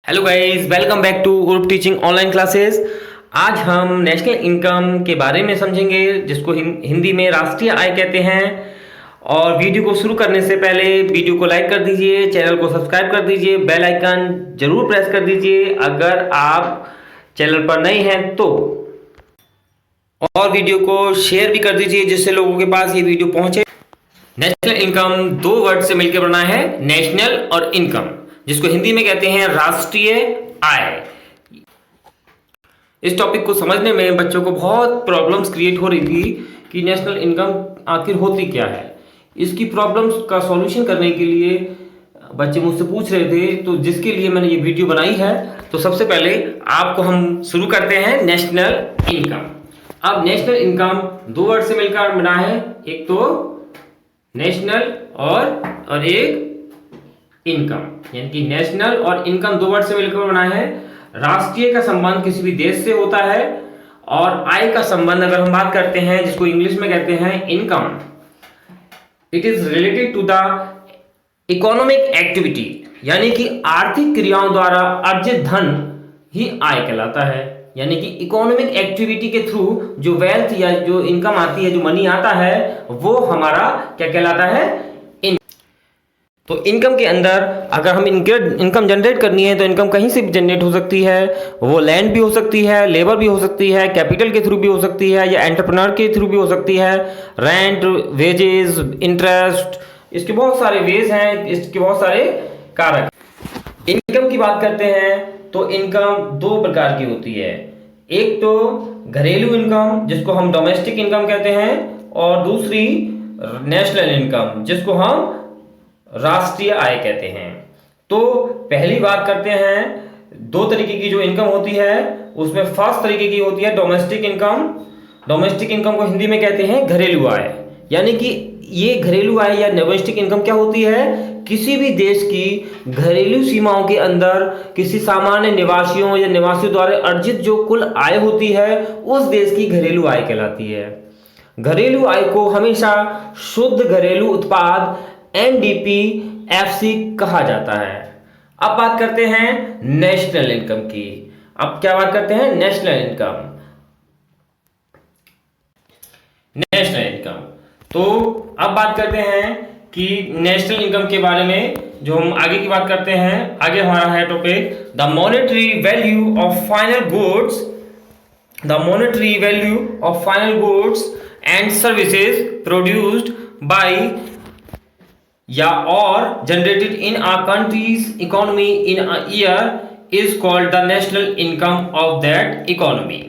Hello guys, welcome back to उर्फ teaching online classes. आज हम नेशनल इनकम के बारे में समझेंगे, जिसको हिंदी में राष्ट्रीय आय कहते हैं। और वीडियो को शुरू करने से पहले वीडियो को लाइक कर दीजिए, चैनल को सब्सक्राइब कर दीजिए, बेल आइकन जरूर प्रेस कर दीजिए अगर आप चैनल पर नए हैं तो। और वीडियो को शेयर भी कर दीजिए जिससे लोगों के पास ये वीडियो पहुंचे। नेशनल इनकम दो वर्ड से मिलकर बना है, नेशनल और इनकम, जिसको हिंदी में कहते हैं राष्ट्रीय आय। इस टॉपिक को समझने में बच्चों को बहुत प्रॉब्लम्स क्रिएट हो रही थी कि नेशनल इनकम आखिर होती क्या है। इसकी प्रॉब्लम्स का सॉल्यूशन करने के लिए बच्चे मुझसे पूछ रहे थे, तो जिसके लिए मैंने ये वीडियो बनाई है। तो सबसे पहले आपको हम शुरू करते हैं नेशनल इनकम। अब नेशनल इनकम दो वर्ड से मिलकर बना है, एक तो नेशनल और एक इनकम, यानी कि नेशनल और इनकम दो वर्ड से मिलकर बना है। राष्ट्रीय का संबंध किसी भी देश से होता है, और आय का संबंध अगर हम बात करते हैं, जिसको इंग्लिश में कहते हैं income, it is related to the economic activity, यानी कि आर्थिक क्रियाओं द्वारा अर्जित धन ही आय कहलाता है। यानी कि इकोनॉमिक एक्टिविटी के थ्रू जो वेल्थ या जो इनकम आती है, जो मनी आता है, वो हमारा क्या कहलाता है, तो इनकम के अंदर अगर हम इनकम जनरेट करनी है तो इनकम कहीं से भी जनरेट हो सकती है। वो लैंड भी हो सकती है, लेबर भी हो सकती है, कैपिटल के थ्रू भी हो सकती है, या एंटरप्रेन्योर के थ्रू भी हो सकती है। रेंट, वेजेस, इंटरेस्ट, इसके बहुत सारे वेज हैं, इसके बहुत सारे कारक। इनकम की बात करते हैं तो इनकम दो प्रकार की होती है। एक तो घरेलू इनकम, जिसको हम डोमेस्टिक इनकम कहते हैं, और दूसरी नेशनल इनकम, जिसको हम राष्ट्रीय आय कहते हैं। तो पहली बात करते हैं, दो तरीके की जो इनकम होती है उसमें फर्स्ट तरीके की होती है डोमेस्टिक इनकम। डोमेस्टिक इनकम को हिंदी में कहते हैं घरेलू आय। यानी कि ये घरेलू आय या डोमेस्टिक इनकम क्या होती है, किसी भी देश की घरेलू सीमाओं के अंदर किसी सामान्य निवासियों या निवासियों द्वारा अर्जित जो कुल आय होती है, उस देश की घरेलू आय कहलाती है। घरेलू आय को हमेशा शुद्ध घरेलू उत्पाद NDP-FC कहा जाता है। अब बात करते हैं नेशनल इनकम की। अब क्या बात करते हैं, नेशनल इनकम। नेशनल इनकम, तो अब बात करते हैं कि नेशनल इनकम के बारे में जो हम आगे की बात करते हैं। आगे हमारा है topic the monetary value of final goods, the monetary value of final goods and services produced by या और generated in a countries economy in a year is called the national income of that economy.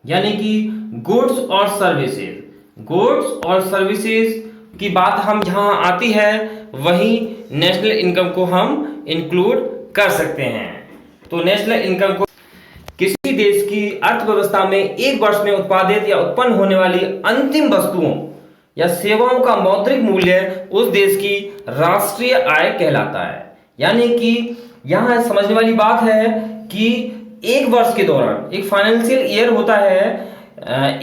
यानी कि goods और services, goods और services की बात हम जहां आती है वहीं नेशनल इनकम को हम इंक्लूड कर सकते हैं। तो नेशनल इनकम को किसी देश की अर्थव्यवस्था में एक वर्ष में उत्पादित या उत्पन्न होने वाली अंतिम वस्तुओं या सेवाओं का मौद्रिक मूल्य उस देश की राष्ट्रीय आय कहलाता है। यानी कि यहां समझने वाली बात है कि एक वर्ष के दौरान एक फाइनेंशियल ईयर होता है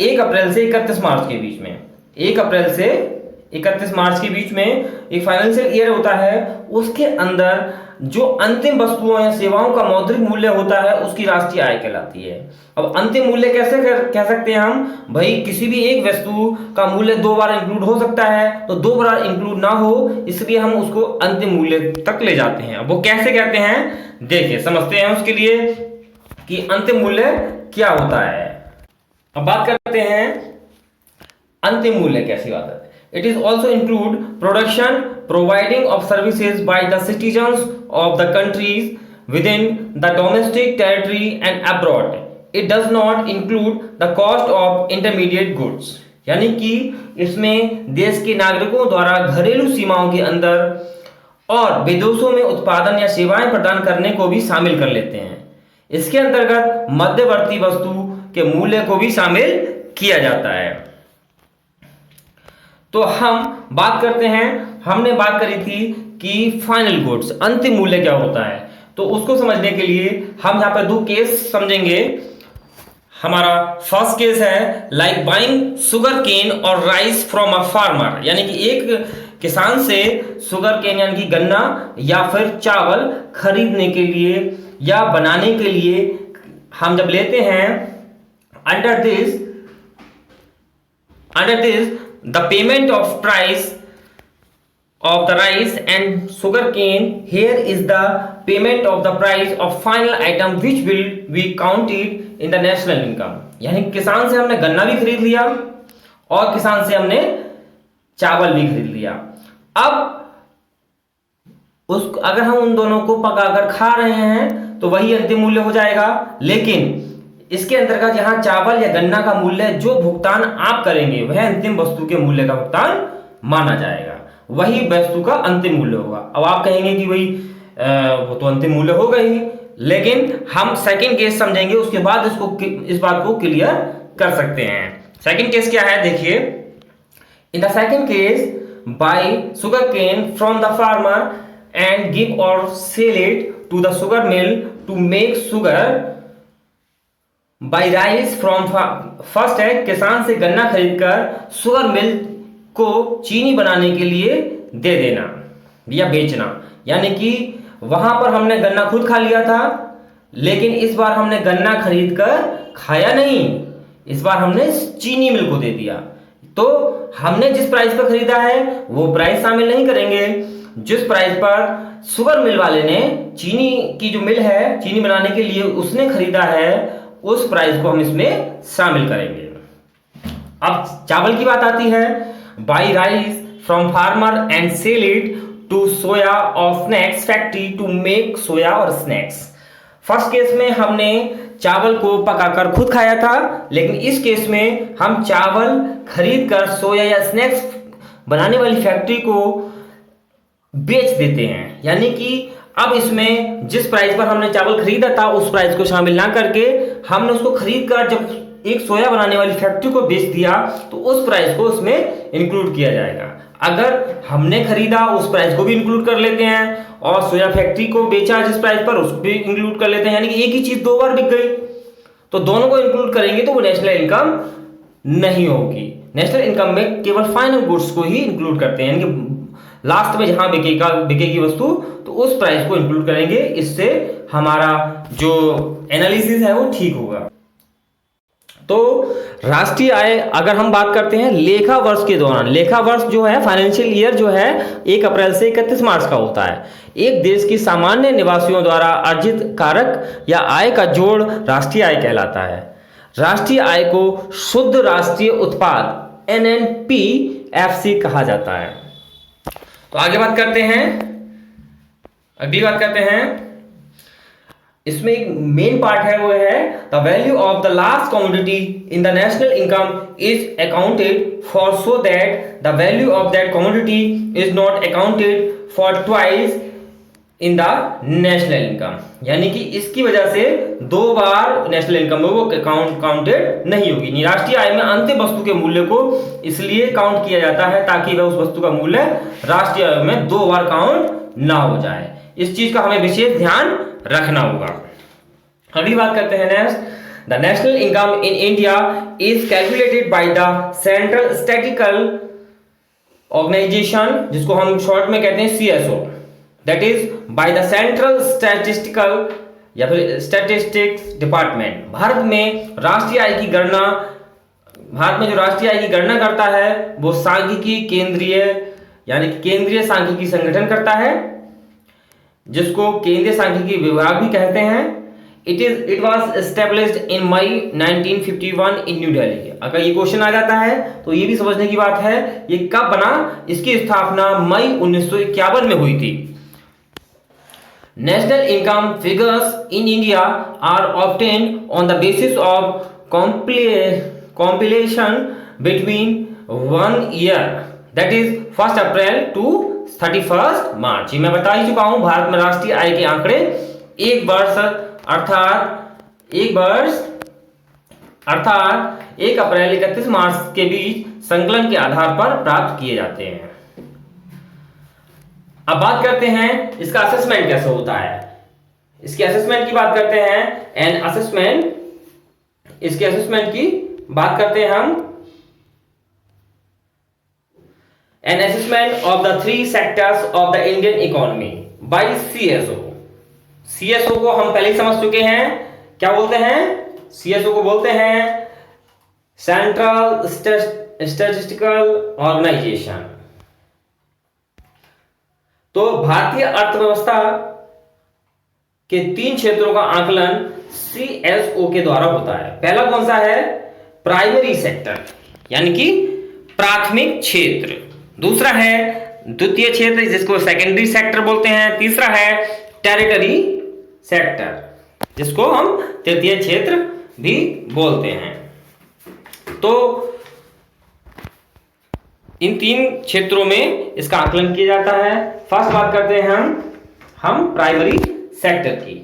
1 अप्रैल से 31 मार्च के बीच में, 1 अप्रैल से 31 मार्च के बीच में एक फाइनेंशियल ईयर होता है। उसके अंदर जो अंतिम वस्तुओं या सेवाओं का मौद्रिक मूल्य होता है उसकी राष्ट्रीय आय कहलाती है। अब अंतिम मूल्य कैसे कह सकते हैं हम, भाई किसी भी एक वस्तु का मूल्य दो बार इंक्लूड हो सकता है, तो दो बार इंक्लूड ना हो इसलिए हम उसको अंतिम मूल्य तक ले जाते हैं। वो कैसे कहते हैं, देखिए समझते हैं उसके लिए कि अंतिम मूल्य क्या होता है। अब बात करते हैं अंतिम मूल्य कैसी बात है। It is also include production, providing of services by the citizens of the countries within the domestic territory and abroad. It does not include the cost of intermediate goods. यानी कि इसमें देश के नागरिकों द्वारा घरेलू सीमाओं के अंदर और विदेशों में उत्पादन या सेवाएं प्रदान करने को भी शामिल कर लेते हैं। इसके अंतर्गत मध्यवर्ती वस्तु के मूल्य को भी शामिल किया जाता है। तो हम बात करते हैं, हमने बात करी थी कि फाइनल गुड्स अंतिम मूल्य क्या होता है। तो उसको समझने के लिए हम यहाँ पर दो केस समझेंगे। हमारा फर्स्ट केस है लाइक बाइंग शुगर केन और राइस फ्रॉम अ फार्मर। यानी कि एक किसान से शुगर केन यानी कि गन्ना या फिर चावल खरीदने के लिए या बनाने के लिए हम जब लेते हैं, under this the payment of price of the rice and sugar cane, here is the payment of the price of final item which will be counted in the national income। यानी किसान से हमने गन्ना भी खरीद लिया और किसान से हमने चावल भी खरीद लिया। अब अगर हम उन दोनों को पकाकर खा रहे हैं तो वही अंतिम मूल्य हो जाएगा, लेकिन इसके अंतर्गत यहाँ चावल या गन्ना का मूल्य जो भुगतान आप करेंगे वह अंतिम वस्तु के मूल्य का भुगतान माना जाएगा, वही वस्तु का अंतिम मूल्य होगा। अब आप कहेंगे कि भाई वो तो अंतिम मूल्य हो गई, लेकिन हम सेकंड केस समझेंगे, उसके बाद इस बात को क्लियर कर सकते हैं। सेकंड केस क्या है, देखिए, in the second case buy sugar cane from the farmer and give or sell it to the sugar mill to make sugar buy rice from first है किसान से गन्ना खरीदकर शुगर मिल को चीनी बनाने के लिए दे देना या बेचना। यानी कि वहां पर हमने गन्ना खुद खा लिया था, लेकिन इस बार हमने गन्ना खरीद कर खाया नहीं, इस बार हमने चीनी मिल को दे दिया। तो हमने जिस प्राइस पर खरीदा है वो प्राइस शामिल नहीं करेंगे, जिस प्राइस पर शुगर मिल वाले ने चीनी की जो मिल है चीनी बनाने के लिए उसने खरीदा है उस प्राइस को हम इसमें शामिल करेंगे। अब चावल की बात आती है, buy rice from farmer and sell it to soya or snacks factory to make soya or snacks. First case में हमने चावल को पकाकर खुद खाया था, लेकिन इस केस में हम चावल खरीद कर सोया या स्नैक्स बनाने वाली फैक्ट्री को बेच देते हैं। यानी कि अब इसमें जिस प्राइस पर हमने चावल खरीदा था उस प्राइस को शामिल ना करके हमने उसको खरीद कर जब एक सोया बनाने वाली फैक्ट्री को बेच दिया तो उस प्राइस को उसमें इंक्लूड किया जाएगा। अगर हमने खरीदा उस प्राइस को भी इंक्लूड कर लेते हैं और सोया फैक्ट्री को बेचा जिस प्राइस पर उसको भी इंक्लूड कर लेते हैं, यानी कि एक ही चीज दो बार बिक गई, तो दोनों को इंक्लूड करेंगे तो वो नेशनल इनकम नहीं होगी। नेशनल इनकम में केवल फाइनल गुड्स को ही इंक्लूड करते हैं, यानी कि लास्ट में जहां बिकेगी वस्तु तो उस प्राइस को इंक्लूड करेंगे। इससे हमारा जो एनालिसिस है वो ठीक होगा। तो राष्ट्रीय आय अगर हम बात करते हैं लेखा वर्ष के दौरान, लेखा वर्ष जो है फाइनेंशियल ईयर जो है 1 अप्रैल से 31 मार्च का होता है। एक देश की सामान्य निवासियों द्वारा अर्जित कारक या आय का जोड़ राष्ट्रीय आय कहलाता है। राष्ट्रीय आय को शुद्ध राष्ट्रीय उत्पाद NNPFC कहा जाता है। तो आगे बात करते हैं, अगली बात करते हैं, इसमें एक मेन पार्ट है वो है the value of the last commodity in the national income is accounted for so that the value of that commodity is not accounted for twice in the national income. यानी कि इसकी वजह से दो बार national income में वो counted नहीं होगी। राष्ट्रीय आय में अंतिम वस्तु के मूल्य को इसलिए काउंट किया जाता है ताकि वह उस वस्तु का मूल्य राष्ट्रीय आय में दो बार काउंट ना हो जाए। इस चीज का हमें विशेष ध्यान रखना होगा। अगली बात करते हैं next, the national income in India is calculated by the central statistical organisation, जिसको हम शॉर्ट में कहते हैं CSO, that is by the central statistical या फिर स्टैटिस्टिक्स डिपार्टमेंट। भारत में राष्ट्रीय आय की गणना, भारत में जो राष्ट्रीय आय की गणना करता है वो सांख्यिकी केंद्रीय यानी केंद्रीय सांख्यिकी संगठन करता है, जिसको केंद्रीय सांख्यिकी विभाग भी कहते हैं। It was established in May 1951 in New Delhi. अगर ये क्वेश्चन आ जाता है तो ये भी समझने की बात है ये कब बना, इसकी स्थापना मई 1951 में हुई थी। National income figures in India are obtained on the basis of compilation between 1 year that is 1 April to 31 March. मैं बता ही चुका हूं भारत में राष्ट्रीय आय के आंकड़े एक वर्ष अर्थात 1 अप्रैल 31 मार्च के बीच संकलन के आधार पर प्राप्त किए जाते हैं। अब बात करते हैं इसका असेसमेंट कैसे होता है। इसके असेसमेंट की बात करते हैं एंड असेसमेंट, इसके असेसमेंट की बात करते हैं हम। An assessment of the 3 sectors of the Indian economy by CSO. CSO को हम पहले ही समझ चुके हैं, क्या बोलते हैं? सीएसओ को बोलते हैं सेंट्रल स्टैटिस्टिकल ऑर्गेनाइजेशन। तो भारतीय अर्थव्यवस्था के 3 क्षेत्रों का आकलन सीएसओ के द्वारा होता है। पहला कौन सा है? प्राइमरी सेक्टर, यानी कि प्राथमिक क्षेत्र। दूसरा है द्वितीय क्षेत्र, जिसको सेकेंडरी सेक्टर बोलते हैं। तीसरा है टेरिटरी सेक्टर, जिसको हम तृतीय क्षेत्र भी बोलते हैं। तो इन 3 क्षेत्रों में इसका आकलन किया जाता है। फर्स्ट बात करते हैं हम प्राइमरी सेक्टर की।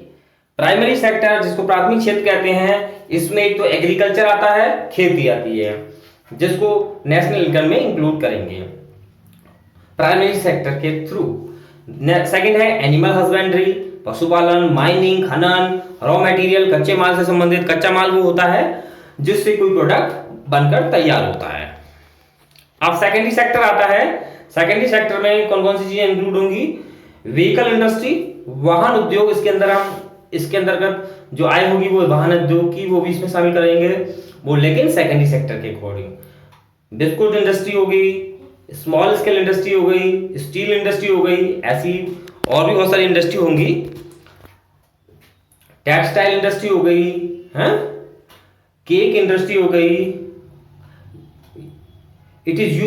प्राइमरी सेक्टर, जिसको प्राथमिक क्षेत्र कहते हैं, इसमें एक तो एग्रीकल्चर आता है, खेती आती है, जिसको नेशनल इनकम में इंक्लूड करेंगे प्राइमरी सेक्टर के थ्रू। सेकंड है एनिमल हस्बेंड्री, पशुपालन, माइनिंग, खनन, रॉ मटेरियल, कच्चे माल से संबंधित। कच्चा माल वो होता है जिससे कोई प्रोडक्ट बनकर तैयार होता है। अब सेकेंडरी सेक्टर आता है। सेकेंडरी सेक्टर में कौन कौन सी चीजें इंक्लूड होंगी? व्हीकल इंडस्ट्री, वाहन उद्योग, इसके अंतर्गत जो आय होगी वो वाहन उद्योग की, वो भी इसमें शामिल करेंगे वो, लेकिन सेकेंडरी सेक्टर के अकॉर्डिंग। बिस्कुट इंडस्ट्री हो गई, स्मॉल स्केल इंडस्ट्री हो गई, स्टील इंडस्ट्री हो गई, ऐसी और भी बहुत सारी इंडस्ट्री होंगी। टेक्सटाइल इंडस्ट्री हो गई है, केक इंडस्ट्री हो गई। It is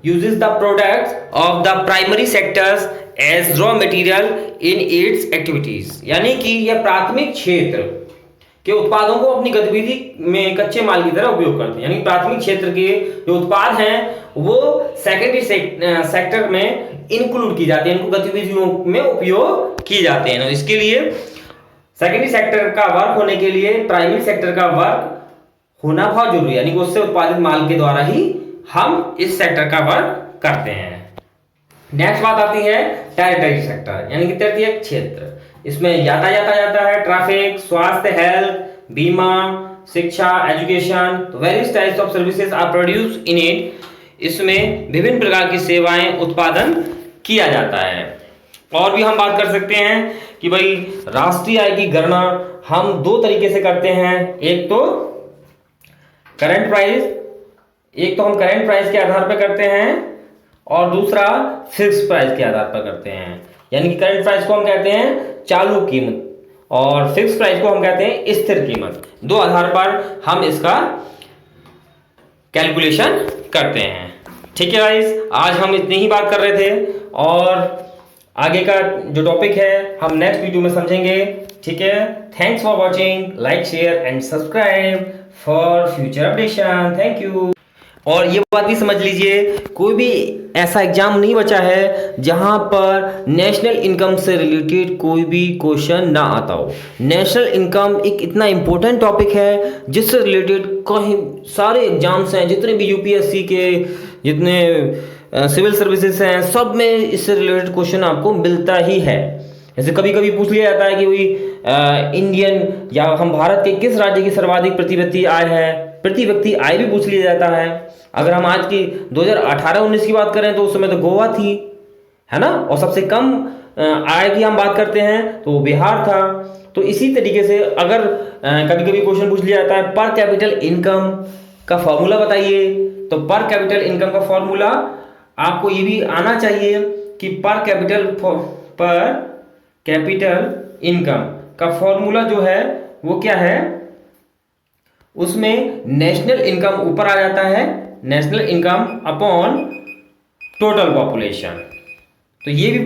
uses the products of the primary sectors as raw material in its activities, यानी कि यह प्राथमिक क्षेत्र के उत्पादों को अपनी गतिविधि में कच्चे माल की तरह उपयोग करते हैं। यानी प्राथमिक क्षेत्र के जो उत्पाद हैं वो सेकेंडरी सेक्टर में इंक्लूड की जाते हैं, इनको गतिविधियों में उपयोग किए जाते हैं। इसके लिए सेकेंडरी सेक्टर का वर्क होने के लिए प्राइमरी सेक्टर का वर्क होना बहुत जरूरी है, यानी कि उससे उत्पादित माल के द्वारा ही हम इस सेक्टर का वर्क करते हैं। नेक्स्ट बात आती है टेरिटरी सेक्टर, यानी कि तृतीय क्षेत्र। इसमें यातायात आ जाता है, ट्रैफिक, स्वास्थ्य, हेल्थ, बीमा, शिक्षा, एजुकेशन। तो various types of services are produce in it. इसमें विभिन्न प्रकार की सेवाएं उत्पादन किया जाता है। और भी हम बात कर सकते हैं कि भाई राष्ट्रीय आय की गणना हम 2 तरीके से करते हैं। एक तो करंट प्राइस के आधार पर करते हैं और दूसरा फिक्स प्राइस के आधार पर करते हैं। यानी कि करंट प्राइस को हम कहते हैं चालू कीमत और फिक्स प्राइस को हम कहते हैं स्थिर कीमत। 2 आधार पर हम इसका कैलकुलेशन करते हैं। ठीक है गाइस, आज हम इतनी ही बात कर रहे थे और आगे का जो टॉपिक है हम नेक्स्ट वीडियो में समझेंगे। ठीक है, thanks for watching, like, share and subscribe for future updation. Thank you. और ये बात भी समझ लीजिए, कोई भी ऐसा एग्जाम नहीं बचा है जहां पर नेशनल इनकम से रिलेटेड कोई भी क्वेश्चन ना आता हो। नेशनल इनकम एक इतना इंपॉर्टेंट टॉपिक है जिससे रिलेटेड कई सारे एग्जाम्स हैं, जितने भी यूपीएससी के, जितने सिविल सर्विसेज हैं, सब में इससे रिलेटेड क्वेश्चन आपको मिलता ही है। जैसे कभी कभी पूछ लिया जाता है कि वही इंडियन या हम भारत के किस राज्य की सर्वाधिक प्रति व्यक्ति आय भी पूछ लिया जाता है। अगर हम आज की 2018-19 की बात करें तो उस समय तो गोवा थी, है ना, और सबसे कम आय की हम बात करते हैं तो बिहार था। तो इसी तरीके से अगर कभी कभी क्वेश्चन पूछ लिया जाता है पर कैपिटल इनकम का फॉर्मूला बताइए, तो पर कैपिटल इनकम का फॉर्मूला आपको ये भी आना चाहिए कि पर कैपिटल इनकम का फॉर्मूला जो है वो क्या है। उसमें नेशनल इनकम ऊपर आ जाता है, national income upon total population. तो ये भी